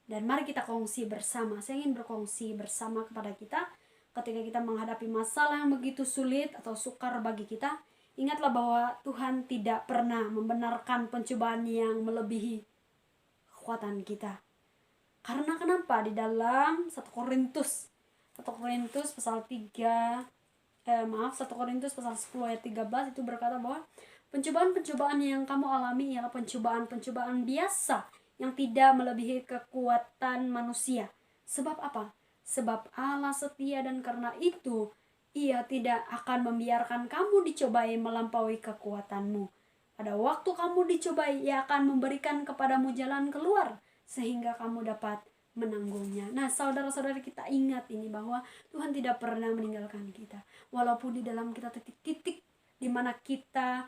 Dan mari kita kongsi bersama. Saya ingin berkongsi bersama kepada kita ketika kita menghadapi masalah yang begitu sulit atau sukar bagi kita. Ingatlah bahwa Tuhan tidak pernah membenarkan pencobaan yang melebihi kekuatan kita. Karena kenapa? Di dalam 1 Korintus pasal 10 ayat 13 itu berkata bahwa pencobaan-pencobaan yang kamu alami ialah pencobaan-pencobaan biasa yang tidak melebihi kekuatan manusia. Sebab apa? Sebab Allah setia, dan karena itu Ia tidak akan membiarkan kamu dicobai melampaui kekuatanmu. Pada waktu kamu dicobai, Ia akan memberikan kepadamu jalan keluar sehingga kamu dapat menanggungnya. Nah, saudara-saudara, kita ingat ini bahwa Tuhan tidak pernah meninggalkan kita. Walaupun di dalam kita titik-titik di mana kita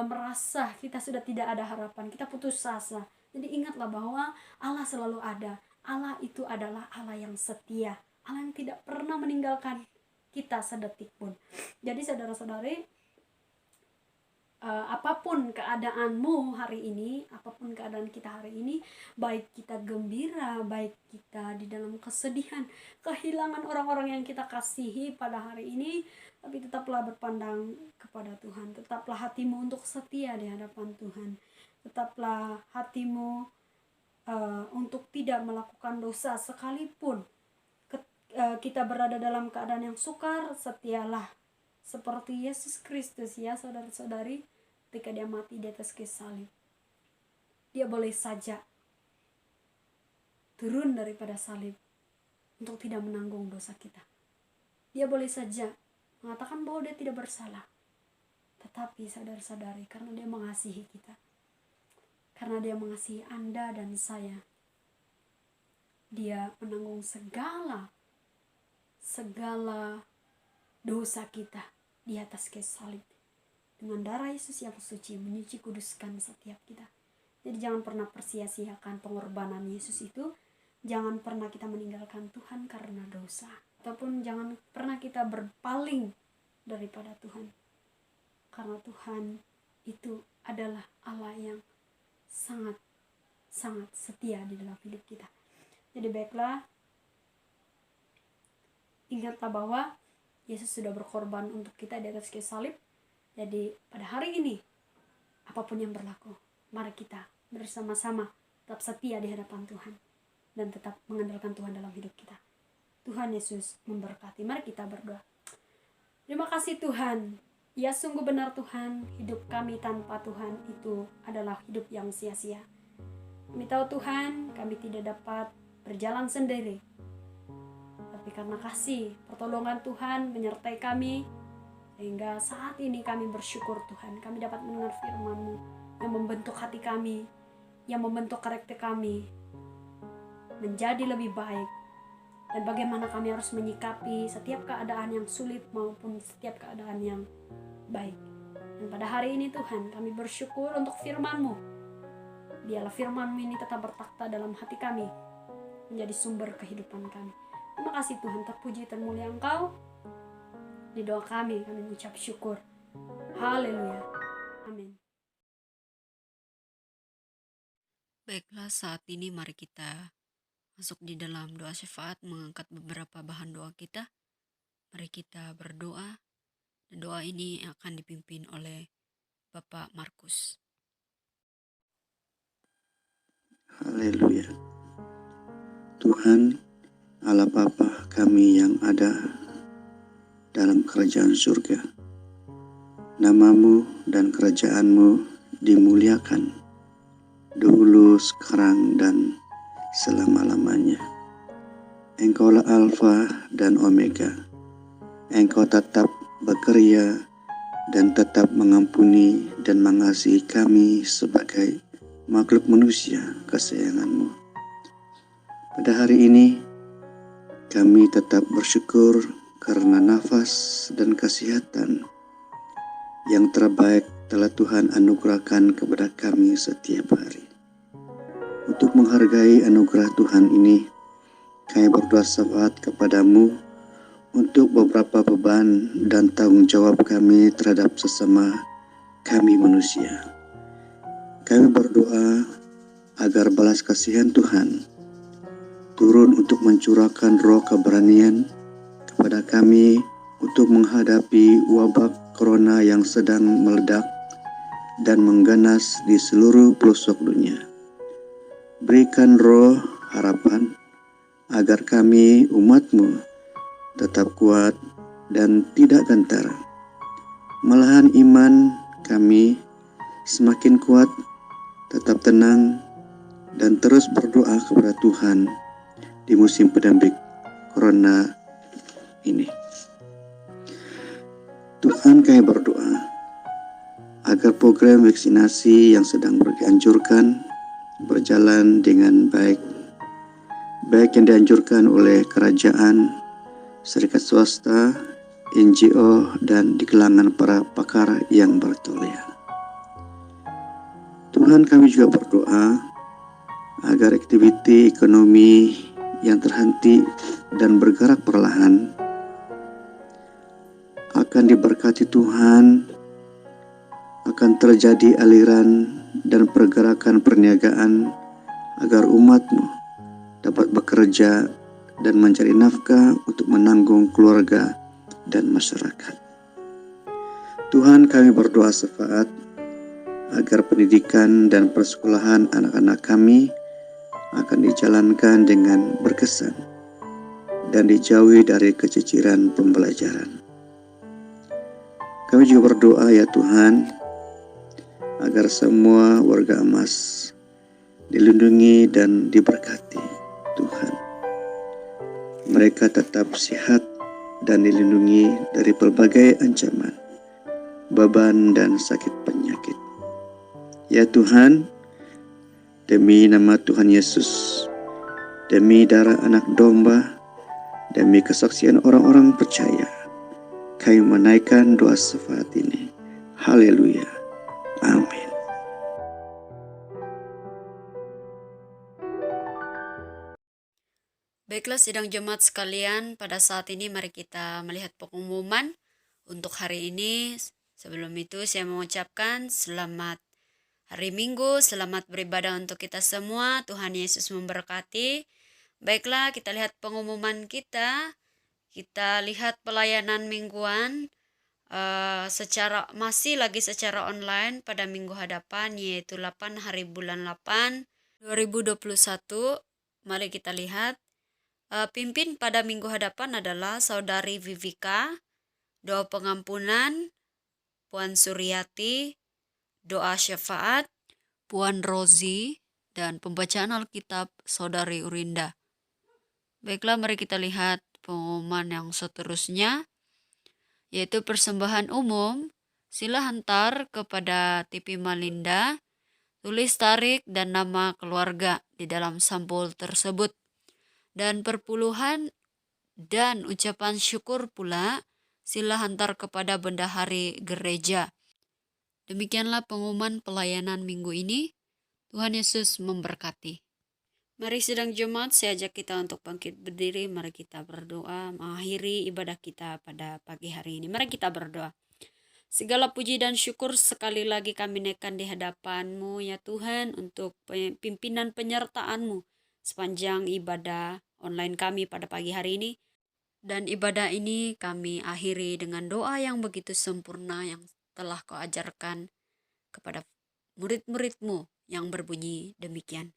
merasa kita sudah tidak ada harapan, kita putus asa. Jadi ingatlah bahwa Allah selalu ada. Allah itu adalah Allah yang setia. Allah yang tidak pernah meninggalkan kita sedetik pun. Jadi saudara-saudari, apapun keadaanmu hari ini, apapun keadaan kita hari ini, baik kita gembira, baik kita di dalam kesedihan, kehilangan orang-orang yang kita kasihi pada hari ini, tapi tetaplah berpandang kepada Tuhan. Tetaplah hatimu untuk setia di hadapan Tuhan. Tetaplah hatimu untuk tidak melakukan dosa sekalipun kita berada dalam keadaan yang sukar, setialah seperti Yesus Kristus ya saudara-saudari, ketika dia mati di atas kayu salib. Dia boleh saja turun daripada salib untuk tidak menanggung dosa kita. Dia boleh saja mengatakan bahwa dia tidak bersalah. Tetapi saudara-saudari, karena dia mengasihi kita, karena dia mengasihi Anda dan saya, dia menanggung segala dosa kita di atas kayu salib. Dengan darah Yesus yang suci menyuci kuduskan setiap kita. Jadi jangan pernah persia-siakan pengorbanan Yesus itu. Jangan pernah kita meninggalkan Tuhan karena dosa. Ataupun jangan pernah kita berpaling daripada Tuhan. Karena Tuhan itu adalah Allah yang sangat setia di dalam hidup kita. Jadi baiklah, ingatlah bahwa Yesus sudah berkorban untuk kita di atas kayu salib. Jadi pada hari ini, apapun yang berlaku, mari kita bersama-sama tetap setia di hadapan Tuhan dan tetap mengandalkan Tuhan dalam hidup kita. Tuhan Yesus memberkati. Mari kita berdoa. Terima kasih Tuhan. Ya sungguh benar Tuhan, hidup kami tanpa Tuhan itu adalah hidup yang sia-sia. Kami tahu Tuhan, kami tidak dapat berjalan sendiri. Tapi karena kasih, pertolongan Tuhan menyertai kami, sehingga saat ini kami bersyukur Tuhan, kami dapat mendengar firman-Mu yang membentuk hati kami, yang membentuk karakter kami menjadi lebih baik, dan bagaimana kami harus menyikapi setiap keadaan yang sulit maupun setiap keadaan yang baik. Dan pada hari ini Tuhan, kami bersyukur untuk firman-Mu. Biarlah firman-Mu ini tetap bertakhta dalam hati kami, menjadi sumber kehidupan kami. Terima kasih Tuhan, terpuji termulia Engkau. Di doa kami mengucap syukur. Haleluya. Amin.
Baiklah, saat ini mari kita masuk di dalam doa syafaat, mengangkat beberapa bahan doa kita. Mari kita berdoa, dan doa ini akan dipimpin oleh Bapak Markus.
Haleluya. Tuhan, Allah Bapa kami yang ada dalam kerajaan surga, nama-Mu dan kerajaan-Mu dimuliakan dulu, sekarang, dan selama-lamanya. Engkaulah Alfa dan Omega. Engkau tetap bekerja dan tetap mengampuni dan mengasihi kami sebagai makhluk manusia kesayangan-Mu. Pada hari ini, kami tetap bersyukur karena nafas dan kesehatan yang terbaik telah Tuhan anugerahkan kepada kami setiap hari. Untuk menghargai anugerah Tuhan ini, kami berdoa syafaat kepadamu untuk beberapa beban dan tanggung jawab kami terhadap sesama kami manusia. Kami berdoa agar balas kasihan Tuhan turun untuk mencurahkan roh keberanian kepada kami untuk menghadapi wabah corona yang sedang meledak dan mengganas di seluruh pelosok dunia. Berikan roh harapan agar kami umat-Mu tetap kuat dan tidak gentar. Malahan iman kami semakin kuat, tetap tenang, dan terus berdoa kepada Tuhan di musim pandemik corona ini. Tuhan, kami berdoa agar program vaksinasi yang sedang dianjurkan berjalan dengan baik yang dianjurkan oleh kerajaan, serikat swasta, NGO, dan di kalangan para pakar yang bertauliah. Tuhan, kami juga berdoa agar aktiviti ekonomi yang terhenti dan bergerak perlahan akan diberkati Tuhan, akan terjadi aliran dan pergerakan perniagaan agar umat-Mu dapat bekerja dan mencari nafkah untuk menanggung keluarga dan masyarakat. Tuhan, kami berdoa syafaat agar pendidikan dan persekolahan anak-anak kami akan dijalankan dengan berkesan dan dijauhi dari keciciran pembelajaran. Kami juga berdoa ya Tuhan, agar semua warga emas dilindungi dan diberkati Tuhan. Mereka tetap sehat dan dilindungi dari berbagai ancaman, beban dan sakit penyakit. Ya Tuhan, demi nama Tuhan Yesus, demi darah anak domba, demi kesaksian orang-orang percaya, kami menaikkan doa syafaat ini. Haleluya. Amin.
Baiklah sidang jemaat sekalian, pada saat ini mari kita melihat pengumuman untuk hari ini. Sebelum itu saya mengucapkan selamat hari Minggu, selamat beribadah untuk kita semua. Tuhan Yesus memberkati. Baiklah, kita lihat pengumuman kita. Kita lihat pelayanan mingguan masih lagi secara online pada minggu hadapan, yaitu 8 hari bulan 8 2021. Mari kita lihat. Pimpin pada minggu hadapan adalah Saudari Vivika, doa pengampunan, Puan Suryati, doa syafaat, Puan Rozi, dan pembacaan Alkitab Saudari Urinda. Baiklah, mari kita lihat pengumuman yang seterusnya, yaitu persembahan umum. Sila hantar kepada TV Malinda, tulis tarik dan nama keluarga di dalam sampul tersebut. Dan perpuluhan dan ucapan syukur pula sila hantar kepada bendahari gereja. Demikianlah pengumuman pelayanan minggu ini. Tuhan Yesus memberkati. Mari sidang jemaat, saya ajak kita untuk bangkit berdiri. Mari kita berdoa mengakhiri ibadah kita pada pagi hari ini. Mari kita berdoa. Segala puji dan syukur sekali lagi kami naikkan di hadapan-Mu ya Tuhan, untuk pimpinan penyertaan-Mu sepanjang ibadah online kami pada pagi hari ini. Dan ibadah ini kami akhiri dengan doa yang begitu sempurna yang telah Kau ajarkan kepada murid-murid-Mu yang berbunyi demikian.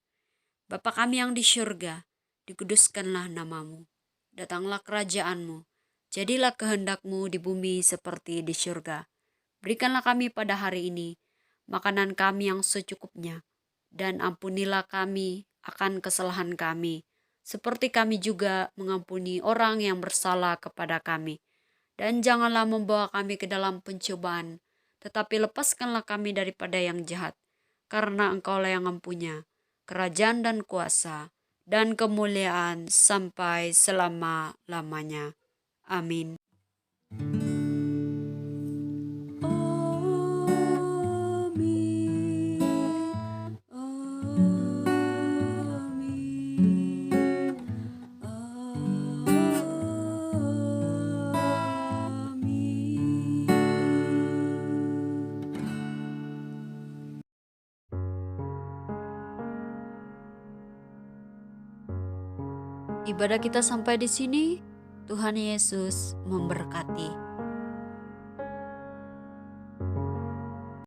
Bapa kami yang di syurga, dikuduskanlah nama-Mu. Datanglah kerajaan-Mu. Jadilah kehendak-Mu di bumi seperti di syurga. Berikanlah kami pada hari ini makanan kami yang secukupnya, dan ampunilah kami akan kesalahan kami, seperti kami juga mengampuni orang yang bersalah kepada kami. Dan janganlah membawa kami ke dalam pencobaan, tetapi lepaskanlah kami daripada yang jahat, karena Engkaulah yang mempunyai kerajaan dan kuasa dan kemuliaan sampai selama-lamanya. Amin. Ibadah kita sampai di sini. Tuhan Yesus memberkati.